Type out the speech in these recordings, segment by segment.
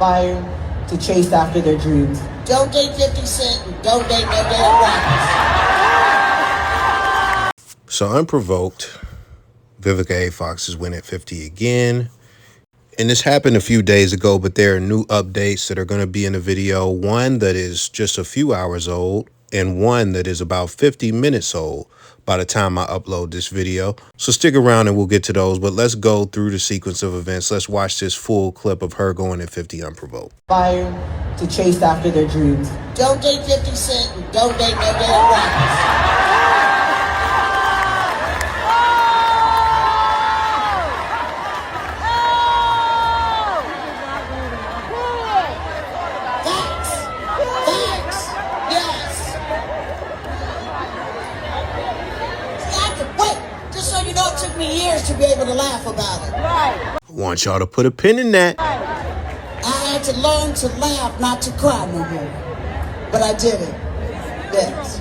Fire to chase after their dreams. Don't date 50 Cent and don't date no damn rappers. So unprovoked, Vivica A. Fox is winning 50 again. And this happened a few days ago, but there are new updates that are going to be in the video. One that is just a few hours old and one that is about 50 minutes old by the time I upload this video. So stick around and we'll get to those. But let's go through the sequence of events. Let's watch this full clip of her going at 50 unprovoked. Fire to chase after their dreams. Don't date 50 Cent and don't date no damn rappers. Took me years to be able to laugh about it. I want y'all to put a pin in that. I had to learn to laugh, not to cry no more. But I did it. Yes.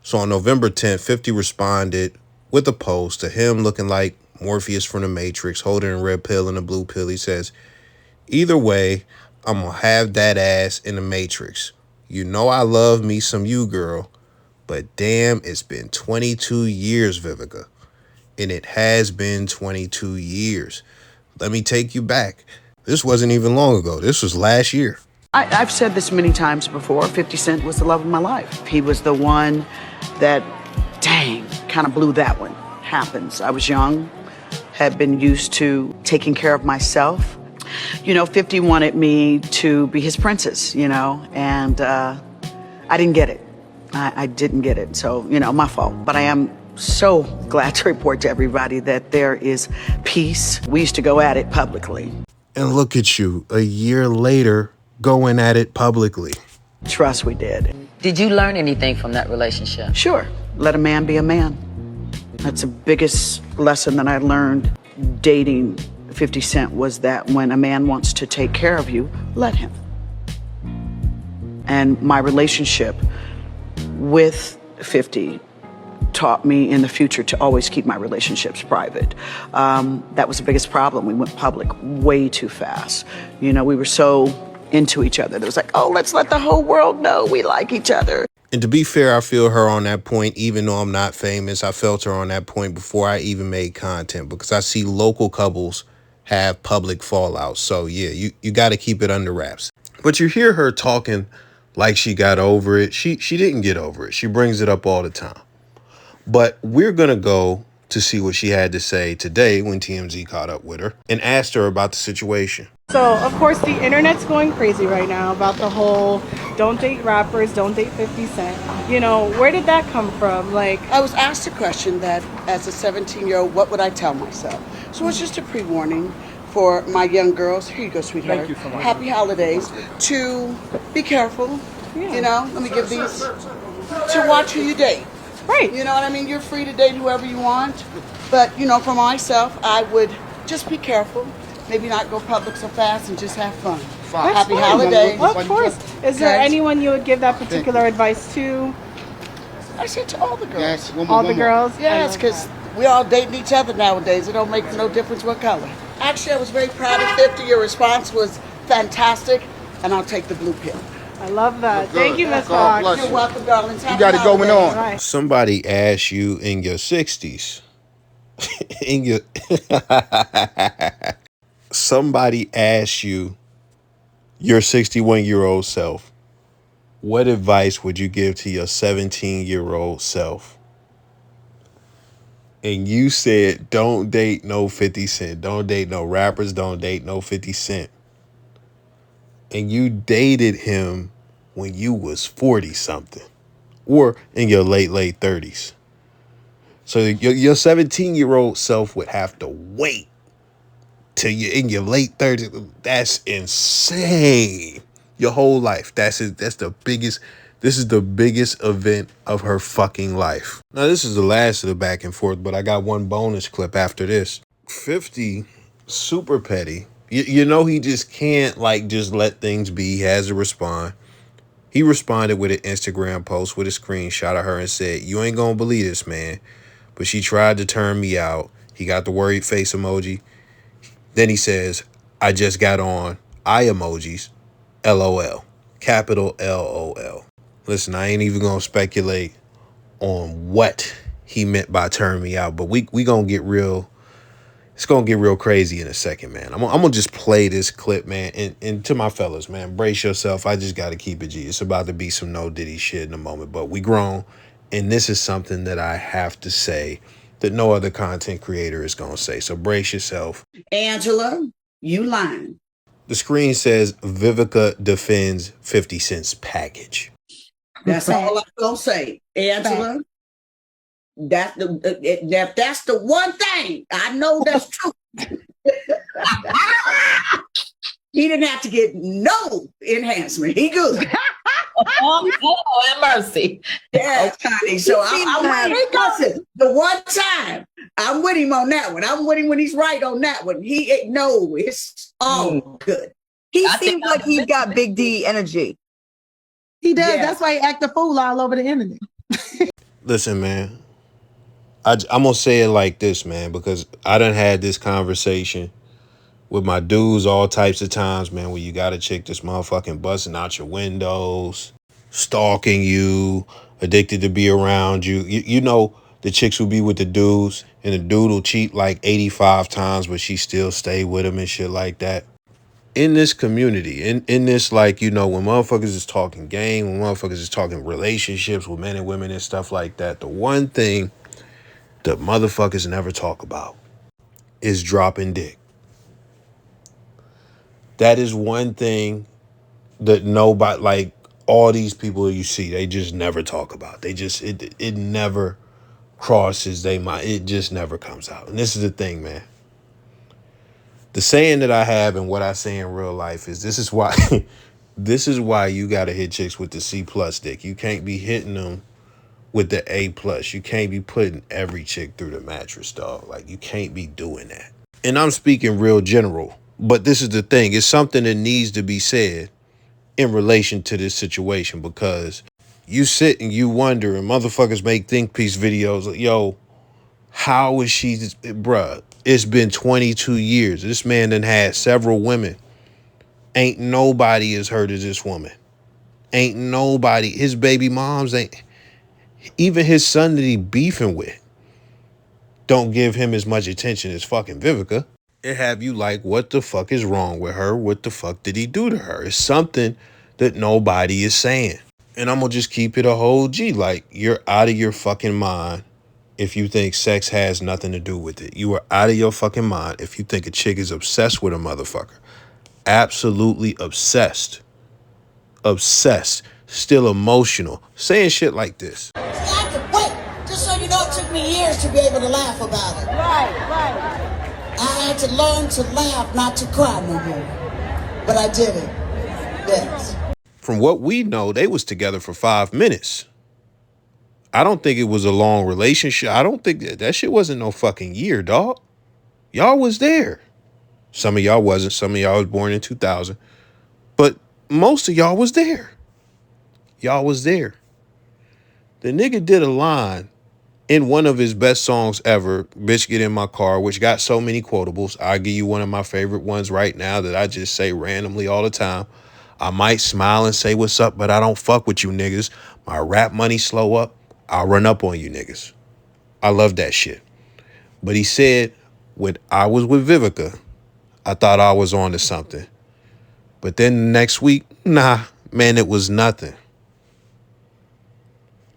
So on November 10th, 50 responded with a post to him looking like Morpheus from the Matrix, holding a red pill and a blue pill. He says, "Either way, I'm gonna have that ass in the Matrix. You know I love me some you, girl. But damn, it's been 22 years, Vivica. And it has been 22 years. Let me take you back. This wasn't even long ago. This was last year." I've said this many times before. 50 Cent was the love of my life. He was the one that, dang, kind of blew that one. Happens. I was young, had been used to taking care of myself. You know, 50 wanted me to be his princess, you know, and I didn't get it. I didn't get it, so, you know, my fault. But I am so glad to report to everybody that there is peace. We used to go at it publicly. And look at you, a year later, going at it publicly. Trust we did. Did you learn anything from that relationship? Sure, let a man be a man. That's the biggest lesson that I learned dating 50 Cent was that when a man wants to take care of you, let him. And my relationship with 50 taught me in the future to always keep my relationships private. That was the biggest problem. We went public way too fast. You know, we were so into each other. It was like, oh, let's let the whole world know we like each other. And to be fair, I feel her on that point, even though I'm not famous. I felt her on that point before I even made content because I see local couples have public fallout. So yeah, you got to keep it under wraps. But you hear her talking like she got over it. She didn't get over it. She brings it up all the time. But we're going to go to see what she had to say today when TMZ caught up with her and asked her about the situation. So, of course, the internet's going crazy right now about the whole don't date rappers, don't date 50 Cent. You know, where did that come from? Like, I was asked a question that as a 17-year-old, what would I tell myself? So it's just a pre-warning for my young girls. Here you go, sweetheart. Thank you for Happy holidays. To be careful. Yeah. You know, let me give these. To watch who you date. right. You know what I mean? You're free to date whoever you want. But, you know, for myself, I would just be careful. Maybe not go public so fast and just have fun. That's Happy fine. holidays. Of course. Is there Okay. anyone you would give that particular advice to? I said to all the girls. Yes, All the girls? Yes, because we all dating each other nowadays. It don't make no difference what color. Actually, I was very proud of 50. Your response was fantastic, and I'll take the blue pill. I love that. Good. Thank you, Miss God Fox. bless You're welcome, darlings. You got it going on. Right. Somebody asked you in your 60s, somebody asked you, your 61-year-old self, what advice would you give to your 17-year-old self? And you said, don't date no 50 Cent. Don't date no rappers. Don't date no 50 Cent. And you dated him when you was 40-something or in your late 30s. So your 17-year-old self would have to wait till you're in your late 30s. That's insane. Your whole life. This is the biggest event of her fucking life. Now, this is the last of the back and forth, but I got one bonus clip after this. 50, super petty. You know he just can't, just let things be. He has to respond. He responded with an Instagram post with a screenshot of her and said, "You ain't gonna believe this, man, but she tried to turn me out." He got the worried face emoji. Then he says, I just got on eye emojis, LOL, capital LOL. Listen, I ain't even gonna speculate on what he meant by turn me out, but we gonna get real. It's gonna get real crazy in a second, man. I'm gonna just play this clip, man, and to my fellas, man, brace yourself. I just gotta keep it G. It's about to be some no Diddy shit in a moment, but we grown, and this is something that I have to say that no other content creator is gonna say. So brace yourself. Angela, you lying. The screen says Vivica defends 50 Cent's package. That's all I'm gonna say. Angela, that's the one thing I know that's true. He didn't have to get no enhancement. He good. Oh, have mercy. Yeah, honey. So I'm listen, the one time I'm with him on that one. I'm with him when he's right on that one. It's all good. He seems like he's got Big D energy. He does. Yeah. That's why he act a fool all over the internet. Listen, man, I'm gonna say it like this, man, because I done had this conversation with my dudes all types of times, man, where you got a chick that's motherfucking busting out your windows, stalking you, addicted to be around you. You know, the chicks will be with the dudes and the dude will cheat like 85 times, but she still stay with him and shit like that. In this community, in this, like, you know, when motherfuckers is talking game, when motherfuckers is talking relationships with men and women and stuff like that, the one thing that motherfuckers never talk about is dropping dick. That is one thing that nobody, like all these people you see, they just never talk about. They just, it never crosses their mind. It just never comes out. And this is the thing, man. The saying that I have and what I say in real life is this is why this is why you gotta hit chicks with the C+ dick. You can't be hitting them with the A+. You can't be putting every chick through the mattress, dog. Like, you can't be doing that. And I'm speaking real general, but this is the thing. It's something that needs to be said in relation to this situation, because you sit and you wonder, and motherfuckers make think piece videos like, yo, how is she, bruh, it's been 22 years. This man done had several women. Ain't nobody as hurt as this woman. Ain't nobody, his baby moms ain't, even his son that he beefing with don't give him as much attention as fucking Vivica. It have you like, what the fuck is wrong with her? What the fuck did he do to her? It's something that nobody is saying. And I'm gonna just keep it a whole G. Like, you're out of your fucking mind if you think sex has nothing to do with it. You are out of your fucking mind if you think a chick is obsessed with a motherfucker. Absolutely obsessed. Obsessed. Still emotional. Saying shit like this. I could wait. Just so you know, it took me years to be able to laugh about it. Right. I had to learn to laugh, not to cry no more. But I did it. Yes. From what we know, they was together for 5 minutes. I don't think it was a long relationship. I don't think that shit wasn't no fucking year, dog. Y'all was there. Some of y'all wasn't. Some of y'all was born in 2000. But most of y'all was there. Y'all was there. The nigga did a line in one of his best songs ever, Bitch Get In My Car, which got so many quotables. I'll give you one of my favorite ones right now that I just say randomly all the time. I might smile and say what's up, but I don't fuck with you niggas. My rap money slow up, I'll run up on you niggas. I love that shit. But he said, when I was with Vivica, I thought I was on to something. But then the next week, nah, man, it was nothing.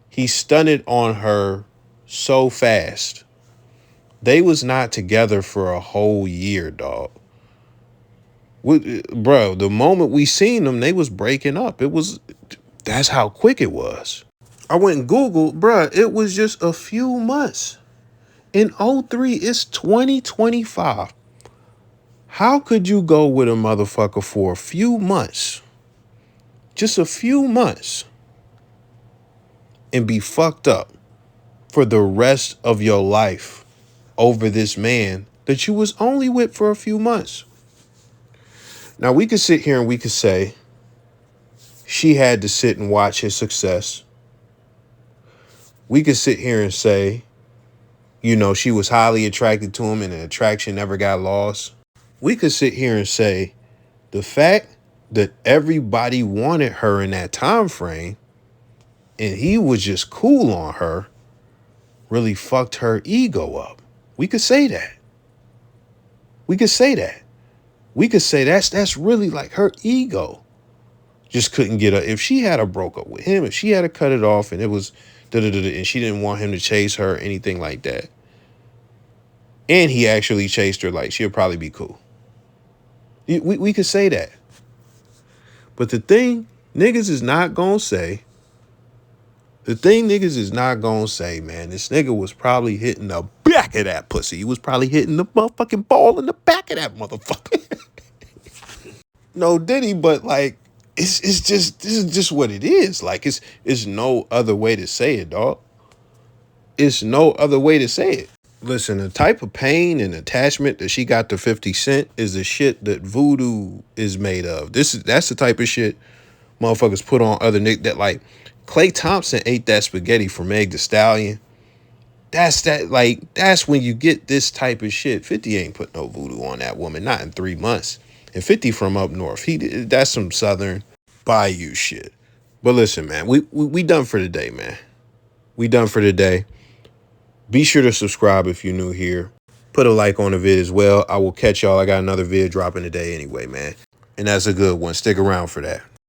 He stunted on her so fast. They was not together for a whole year, dog. Bro, the moment we seen them, they was breaking up. That's how quick it was. I went and Googled, bro, it was just a few months. In 03, it's 2025. How could you go with a motherfucker for a few months? Just a few months. And be fucked up for the rest of your life over this man that you was only with for a few months. Now, we could sit here and we could say she had to sit and watch his success. We could sit here and say, you know, she was highly attracted to him and the attraction never got lost. we could sit here and say the fact that everybody wanted her in that time frame and he was just cool on her really fucked her ego up. We could say that. We could say that. We could say that's really like her ego just couldn't get her. If she had a broke up with him, if she had to cut it off and it was and she didn't want him to chase her or anything like that, and he actually chased her, like, she'll probably be cool. We could say that. But the thing niggas is not gonna say, man, this nigga was probably hitting the back of that pussy. He was probably hitting the motherfucking ball in the back of that motherfucker. No Diddy, but like, it's just, this is just what it is. Like, it's no other way to say it, dog. It's no other way to say it. Listen, the type of pain and attachment that she got to 50 Cent is the shit that voodoo is made of. That's the type of shit motherfuckers put on other niggas that, like, Klay Thompson ate that spaghetti from Meg Thee Stallion. That's when you get this type of shit. 50 ain't put no voodoo on that woman, not in 3 months. And 50 from up north, that's some southern bayou shit. But listen, man, we done for today, man. We done for today. Be sure to subscribe if you're new here. Put a like on the vid as well. I will catch y'all. I got another vid dropping today anyway, man. And that's a good one. Stick around for that.